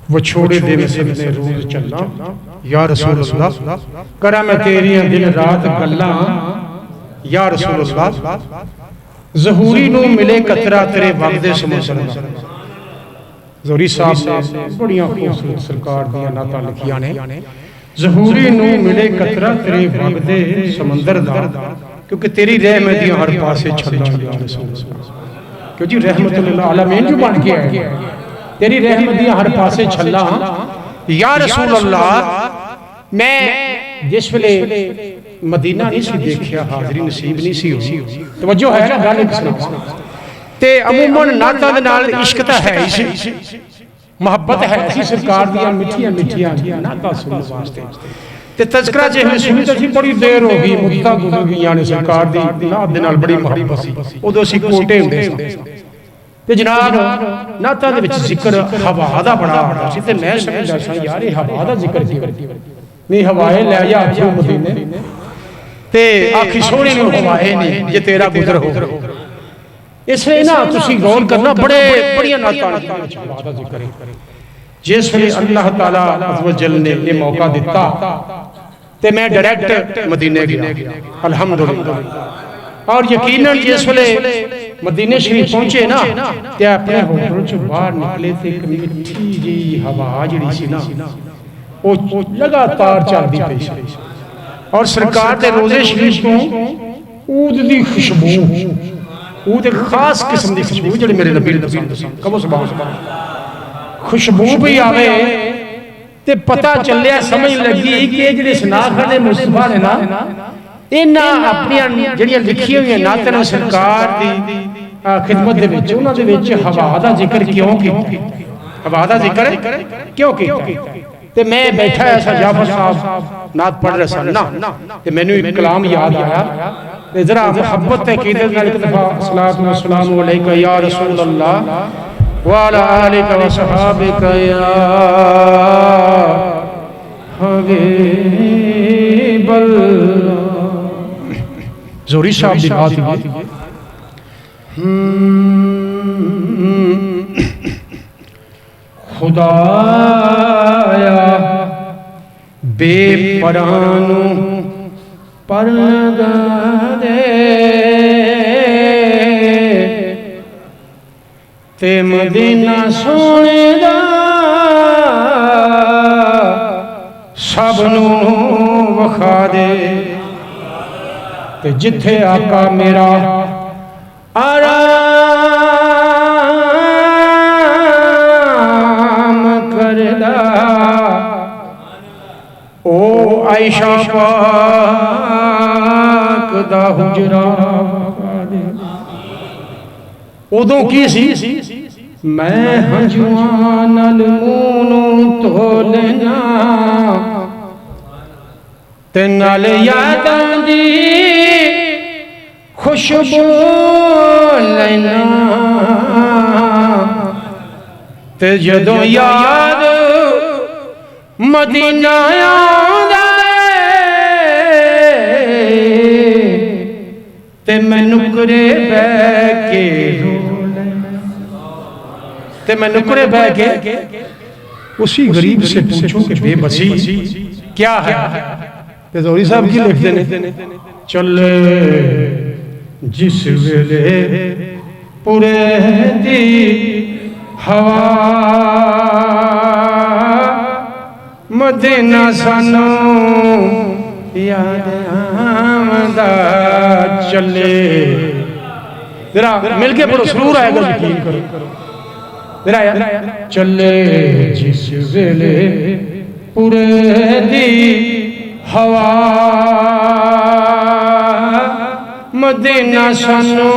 विछोड़े दिन सदने रोज चलना या रसूल अल्लाह, करा मैं तेरियां दिन रात गल्लां या रसूल अल्लाह, ज़हूरी नू मिले कतरा तेरे वगदे समुंदर दा। ज़हूरी साहब ने बड़ियां खूबसूरत सरकार दियां नातां लिखियां ने, ज़हूरी नू मिले कतरा तेरे वगदे समुंदर दा, क्योंकि तेरी रहमत दियां हर पासे छल्लां या रसूल अल्लाह। क्यों जी रहमतुल लिल आलमीन जो बन के आए, तेरी रहमत दियां हर पासे छल्ला या रसूल अल्लाह। मैं जिस वेले मदीना नहीं सी देखिया, हाज़री नसीब नहीं सी हुई, तवज्जो है ना गल ते अमूमन नातां दे नाल इश्क तां है ही सी, मुहब्बत है सी सरकार दियां मिठियां मिठियां नातां सुनने वास्ते। ते तज़किरा जिहले सुनी तां सी बड़ी देर हो गई, मुद्दा गुज़र गईयां ने सरकार दी नात दे नाल बड़ी मुहब्बत सी। उदों असीं कोटे हुंदे सी ते जनाब नातां दे विच जिक्र हवा दा बड़ा आंदा सी, ते मैं समझदा सा यार ये हवा दा जिक्र क्यों नहीं, हवाए लै जा अखियों मदीने ते आखी सोहणे नूं हवाए नहीं जे तेरा गुजर हो। इसलिए ना तुसी गौर करना, बड़े बड़ियां नातां हवा दा जिक्र है। जिस वेले अल्लाह ताला अज़्ज़ व जल ने ये मौका दिता ते मैं डायरेक्ट मदीने गया अल्हम्दुलिल्लाह। और यकीनन जिस वेले मदीने शरीफ पहुंचे ना ते अपने होटल चों बाहर निकले ते एक मिठी जी हवा जिहड़ी सी ना वो लगातार चलदी पई सी, और सरकार दे रोज़े शरीफ तो ऊद दी खुशबू, ऊद एक खास किस्म दी खुशबू जिहड़ी मेरे नबी ने दसी, कहो सुभान अल्लाह। खुशबू भी आवे ते पता चलिया, समझ लगी कि जिहड़े सनाखत मुस्तफा ने ना इन्हां अपनियां जिहड़ियां लिखियां होईयां नातां सरकार दी खिदमत दे विच, उन्हां दे विच हवा दा जिक्र क्यों कीता, हवा दा जिक्र क्यों कीता। ते मैं बैठा ऐसा जाफर साहब नात पढ़ रहे सन ना, ते मैनू एक कलाम याद आया, ते जरा मुहब्बत ते कीदत नाल एक दफा सलात व सलाम अलैका या रसूल अल्लाह व अला आलिका व सहाबिका या हबीब अल्लाह। ज़हूरी साहब दी बात है, खुदाया बेपरानू पर लगा दे ते मदीना सोने दा सबनू वखा दे, ते जिथे आका मेरा आराम करदा ओ आयशा पाक दा हुजरा। उदों की सी मैं हंजुआं नाल मूंह नूं धो लेना ते नाल यादां दी खुशबू लेना, ते जदों याद मदीना आंदा ते मैं नुकरे बह के रो लेना, ते मैं नुकरे बह के उसी गरीब से पूछूं कि बेबसी क्या है। ते ज़हूरी साहब की लिखते ने, चल जिस वेले पूरे दी हवा मदीना सानू याद आमदा चले। जरा मिलके पढ़ो, सुरूर आएगा, यकीन करो जरा यार। चले जिस वेले पूरे दी हवा मदीना सानू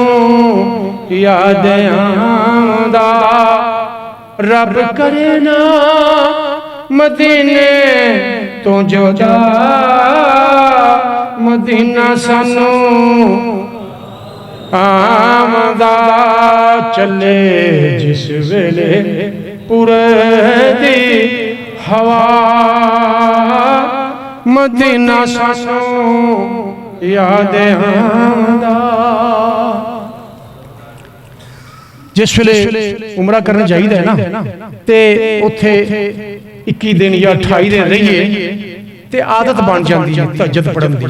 याद आंदा, रब करे ना मदीने तो जुदा मदीना सानू आमदा चले जिस वेले पूरे दी हवा मदीना सानू याद आंदा। जिस वेले उमरा करन जाईदा है ना ते उत्थे 21 दिन या 28 दिन रहिए ते आदत बन जाती है तहज्जुद पढ़न दी।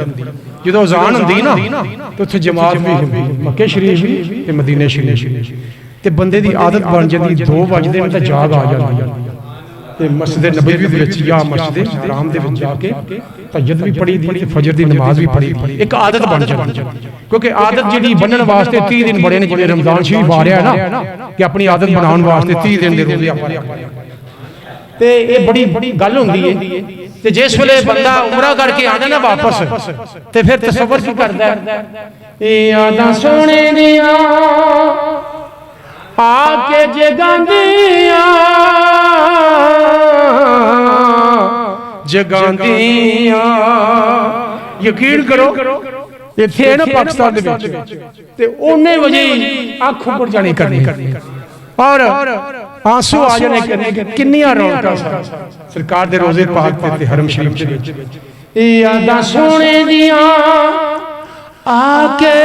जो अजान होंदी ना तो उत्थे जमात भी होंदी मक्के शरीफ भी ते मदीने शरीफ ते बंदे दी आदत बन जाती 2 बजदे ते जाग आ जाती ते मस्जिद नबवी दे विच या मस्जिद हराम दे विच जाके तहज्जुद भी पढ़ी दी ते फजर दी नमाज भी पढ़ी दी। एक आदत बन जाती क्योंकि आदत जिहड़ी बनन वास्ते 30 दिन बड़े ने जिहड़े रमजान शरीफ आ रहा है ना कि अपनी आदत बनाउण वास्ते 30 दिन दे रोजे आप ते ये बड़ी गल हुंदी है। ते जिस वेले बंदा उमरा करके आंदा ना वापस ते फिर तसव्वुर की करदा है यादां सोने दियां आके जगांदियां जगांदियां। यकीन करो इत्थे ना पाकिस्तान दे विच ते ओने वजे अख उपर जानी करनी और आंसू आ जाने करने किन्नियां रौनकां सरकार दे रोजे पाक ते हरम शरीफ दे विच। यादां सोने दियां आके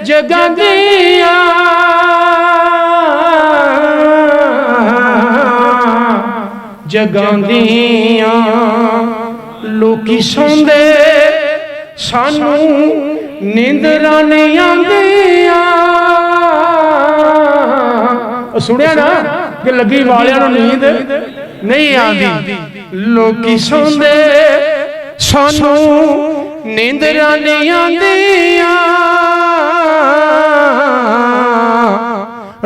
जगांदियां जगांदियां लोकी सौंदे सानू नींदरां नहीं आंदियां। सुनिया ना कि लगी वालियां नूं नींद नहीं आंदी लोकी सौंदे सानू नींदरां नहीं आंदियां।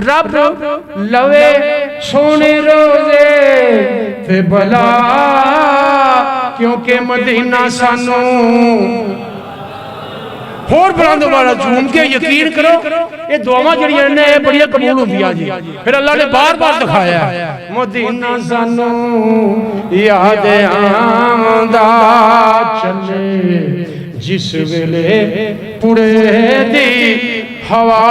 रब लवे सोने रोजे ते भला क्योंकि मदीना सानू होर बुलंद वाला झूम के यकीन करो ये दुआवां जड़ियां ने बड़ियां कबूल होंदियां जी। फिर अल्लाह ने बार-बार दिखाया मदीना सानू याद आंदा चले जिस वेले पुड़े दी हवा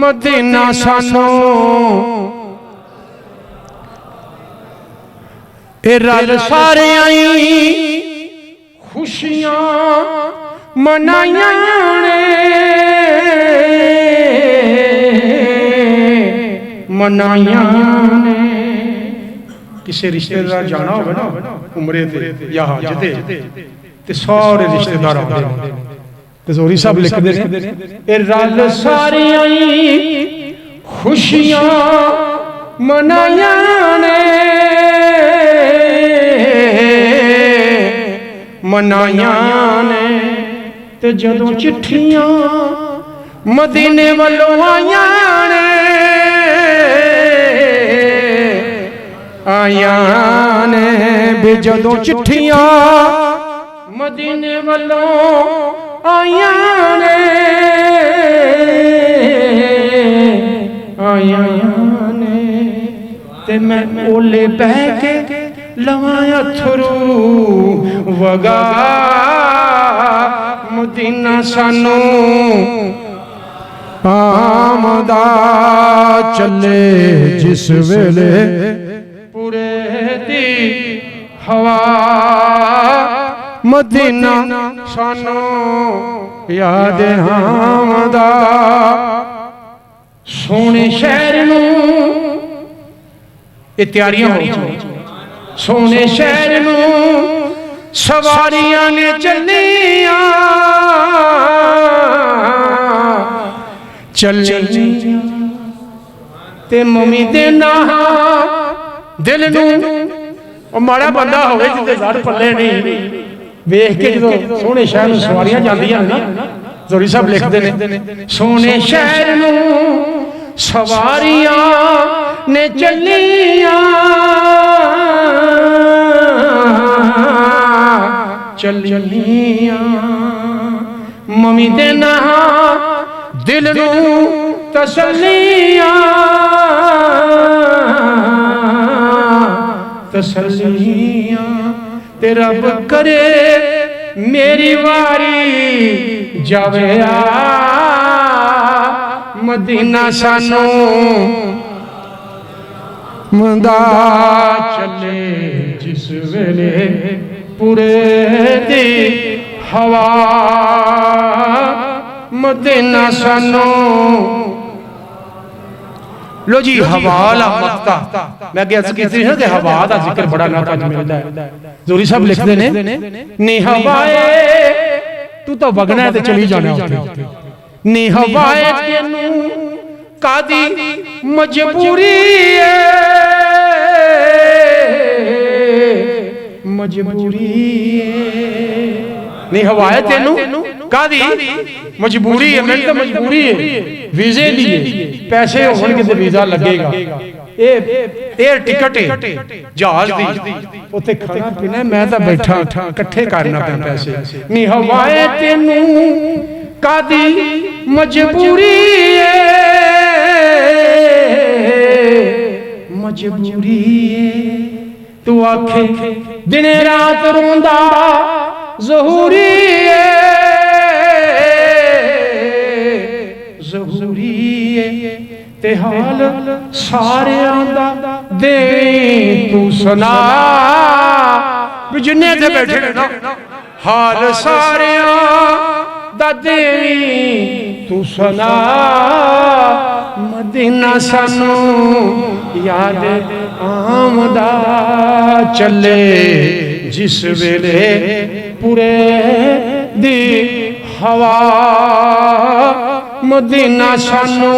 मदीना सानू ए रल सारे आई खुशियां मनाइयां ने मनाइयां ने। किसी रिश्तेदार जाना होगा ना उमरे ते या हज ते सारे रिश्तेदार आते ते जोरी साहब लिखते हैं ए रल सारे आई खुशियां मनाइयां ने मनाइयां ने। ते जदों चिट्ठियां मदीने वालों आइयां ने आइयां ने बे जदों चिट्ठियां मदीने वालों आइयां ने आइयां ने। ते मैं ओले बह के लवां अथरू वगा मदीना सानू आमदा चले जिस वेले पूरे दी हवा मदीना सानू याद आमदा। सोने शहर नू ये तैयारियां हो सोने शहर नू सवारियां ने चलियां चलियां ते मम्मी दे ना दिल नू माड़ा बंदा होवे जिते घर पल्ले नहीं वेख के जो सोने शहर नू सवारियां जांदियां ना जोरी साहब लिखते ने सोने शहर नू सवारियां ने चलियां चलियां मम्मी दे ना दिल नू तसल्लियां तसल्लियां। ते रब करे मेरी वारी जावे आ मदीना सानू मंदा चले जिस वेले पूरे दी हवा मदीना सानू लो जी हवा ला मक्ता मैं अगे अर्ज कीती ना कि हवा दा जिक्र बड़ा नाता च मिलदा है जोरी साहब लिखदे ने नी हवाए तू तो वगना है ते चली जाना उत्थे नी हवाए तेनू कादी मजबूरी है मजबूरी नहीं हवाए तेनू कादी मजबूरी है मैंने तो मजबूरी है वीजे लिए पैसे होणगे ते वीजा लगेगा एयर टिकट है जहाज दी उत्थे खाना पीना मैं तो बैठा इकट्ठे करना पे पैसे नहीं हवाए तेनू कादी मजबूरी है मजबूरी तू आखे दिन रात रोंदा ज़हूरी ज़हूरी ते हाल सारियां दा दे तू सुना भी जिन्ने ते बैठे ने ना हाल सारियां दा दे तू सुना मदीना सानू याद आमदा चले जिस वेले पूरे दी हवा मदीना सानू